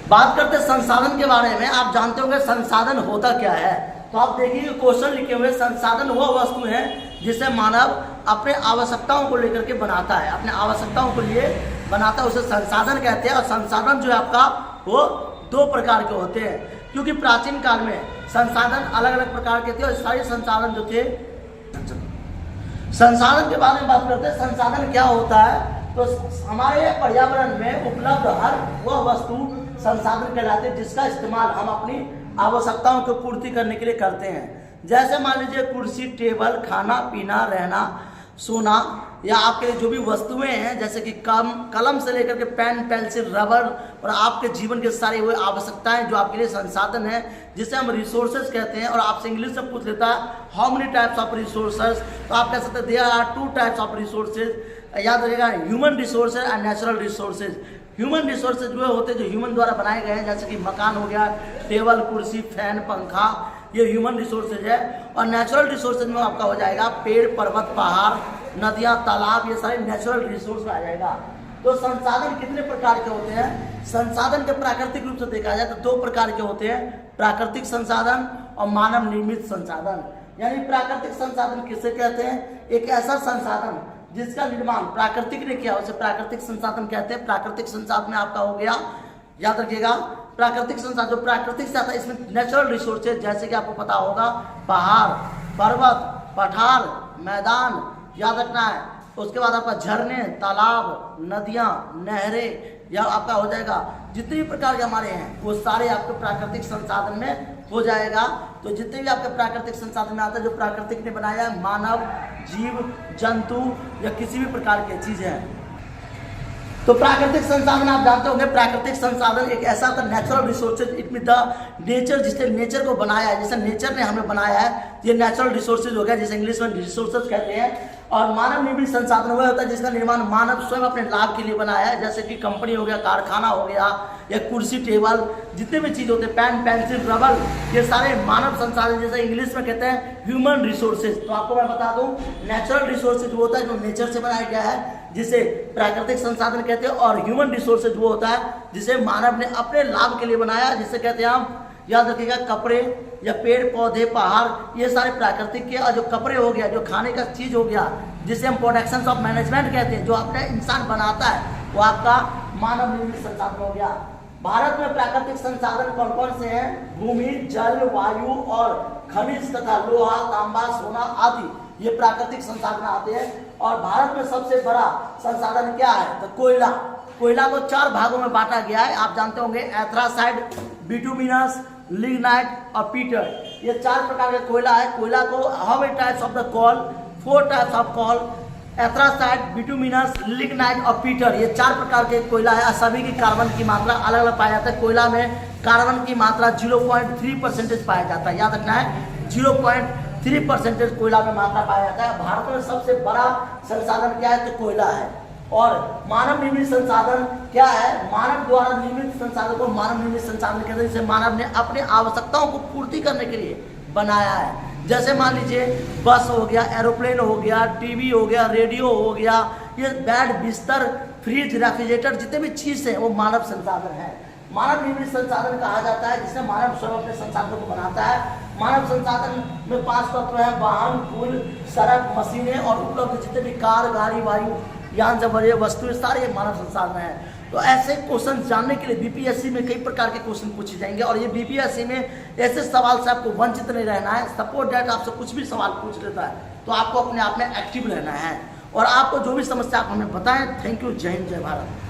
बात करते हैं संसाधन के बारे में। आप जानते होंगे संसाधन होता क्या है। तो आप देखिए क्वेश्चन लिखे हुए, संसाधन वह वस्तु है जिसे मानव अपने आवश्यकताओं को लेकर के बनाता है, अपने आवश्यकताओं को लिए बनाता है, उसे संसाधन कहते हैं। और संसाधन जो है आपका वो दो प्रकार के होते हैं, क्योंकि प्राचीन काल में संसाधन अलग अलग प्रकार के थे और सारे संसाधन जो थे। संसाधन के बारे में बात करते हैं। संसाधन क्या होता है? तो हमारे पर्यावरण में उपलब्ध हर वह वस्तु संसाधन कहलाते हैं जिसका इस्तेमाल हम अपनी आवश्यकताओं को पूर्ति करने के लिए करते हैं। जैसे मान लीजिए कुर्सी, टेबल, खाना पीना, रहना, सोना, या आपके जो भी वस्तुएं हैं जैसे कि कलम से लेकर के पेन, पेंसिल, रबर और आपके जीवन के सारे वो आवश्यकताएं जो आपके लिए संसाधन है, जिसे हम रिसोर्सेज कहते हैं। और आपसे इंग्लिश में पूछ लेता है how many types of resources, तो आप कह सकते हैं there are 2 types of resources. याद रखिएगा, human resources and natural resources. Human resources वो होते हैं जो ह्यूमन द्वारा बनाए गए हैं, जैसे कि मकान हो गया, टेबल, कुर्सी, फैन, पंखा, ये ह्यूमन रिसोर्सेज है। और नेचुरल रिसोर्सेज में आपका हो जाएगा पेड़, पर्वत, पहाड़, नदियाँ, तालाब, ये सारे नेचुरल रिसोर्स में आ जाएगा। तो संसाधन कितने प्रकार के होते हैं? संसाधन के प्राकृतिक रूप से देखा जाए तो 2 प्रकार के होते हैं, प्राकृतिक संसाधन और मानव निर्मित संसाधन। यानी प्राकृतिक संसाधन किसे कहते हैं? एक ऐसा संसाधन जिसका निर्माण प्राकृतिक ने किया, उसे प्राकृतिक संसाधन कहते हैं। प्राकृतिक संसाधन में आपका हो गया, याद रखिएगा, प्राकृतिक संसाधन जो प्राकृतिक से आता है, इसमें नेचुरल रिसोर्सेज जैसे कि आपको पता होगा पहाड़, पर्वत, पठार, मैदान, याद रखना है। उसके बाद आपका झरने, तालाब, नदियाँ, नहरें, या आपका हो जाएगा जितने भी प्रकार के हमारे हैं वो सारे आपके प्राकृतिक संसाधन में हो जाएगा। तो जितने भी आपके प्राकृतिक संसाधन में आता है जो प्राकृतिक ने बनाया है, मानव, जीव, जंतु या किसी भी प्रकार की चीज है। तो प्राकृतिक संसाधन आप जानते होंगे, प्राकृतिक संसाधन एक ऐसा था natural resources, it mean the nature, जिसने नेचर को बनाया है, जैसे नेचर ने हमें बनाया है, ये नेचुरल रिसोर्सेज हो गया, जिसे इंग्लिश में रिसोर्सेज कहते हैं। और मानव निर्मित संसाधन वह होता है जिसका निर्माण मानव स्वयं अपने लाभ के लिए बनाया है, जैसे कि कंपनी हो गया, कारखाना हो गया, या कुर्सी, टेबल, जितने भी चीज होते हैं, पेन, पेंसिल, रबर, ये सारे मानव संसाधन, जैसे इंग्लिश में कहते हैं ह्यूमन रिसोर्सेज। तो आपको मैं बता दूं, नेचुरल रिसोर्सेज वो होता है जो नेचर से बनाया गया है, जिसे प्राकृतिक संसाधन कहते हैं। और ह्यूमन रिसोर्सेज वो होता है जिसे मानव ने अपने लाभ के लिए बनाया, जिसे कहते हैं हम, याद रखिएगा, कपड़े या पेड़ पौधे, पहाड़, ये सारे प्राकृतिक के। और जो कपड़े हो गया, जो खाने का चीज हो गया, जिसे हम प्रोडक्शन ऑफ मैनेजमेंट कहते हैं, जो अपना इंसान बनाता है, वो आपका मानव निर्मित संसाधन हो गया। भारत में प्राकृतिक संसाधन कौन कौन से हैं? भूमि, जल, वायु और खनिज तथा लोहा, तांबा, सोना आदि, ये प्राकृतिक संसाधन आते हैं। और भारत में सबसे बड़ा संसाधन क्या है? तो कोयला। कोयला को 4 भागों में बांटा गया है, आप जानते होंगे, एंथ्रासाइड, बिटुमिनस, लिग्नाइट और पीटर। ये 4 प्रकार का कोयला है। कोयला को how many types of the coal? 4 types of coal, anthracite, bituminous, lignite और पीटर, ये 4 प्रकार के कोयला है। सभी की कार्बन की मात्रा अलग अलग पाया जाता है। कोयला में कार्बन की मात्रा 0.3% पाया जाता है, याद रखना है, 0.3% कोयला में मात्रा पाया जाता है। भारत में सबसे बड़ा संसाधन क्या है? तो कोयला है। और मानव निर्मित संसाधन क्या है? मानव द्वारा निर्मित संसाधन को मानव निर्मित संसाधन कहते हैं, जिसे मानव ने अपने आवश्यकताओं को पूर्ति करने के लिए बनाया है। जैसे मान लीजिए बस हो गया, एरोप्लेन हो गया, टीवी हो गया, रेडियो हो गया, ये बेड, बिस्तर, फ्रिज, रेफ्रिजरेटर, जितने भी चीज़ हैं वो मानव संसाधन है। मानव निर्मित संसाधन कहा जाता है जिससे मानव स्वयं अपने संसाधनों को बनाता है। मानव संसाधन में 5 तत्व हैं: वाहन, पुल, सड़क, मशीनें और उपलब्ध जितने भी कार, गाड़ी, वायु यान, जबरिए वस्तुएं, सारे मानव संसाधन हैं। तो ऐसे क्वेश्चन जानने के लिए बीपीएससी में कई प्रकार के क्वेश्चन पूछे जाएंगे, और ये बीपीएससी में ऐसे सवाल से आपको वंचित नहीं रहना है। सपोज दैट आपसे कुछ भी सवाल पूछ लेता है तो आपको अपने आप में एक्टिव रहना है, और आपको जो भी समस्या आप हमें बताएं। Thank you. जय हिंद, जय भारत।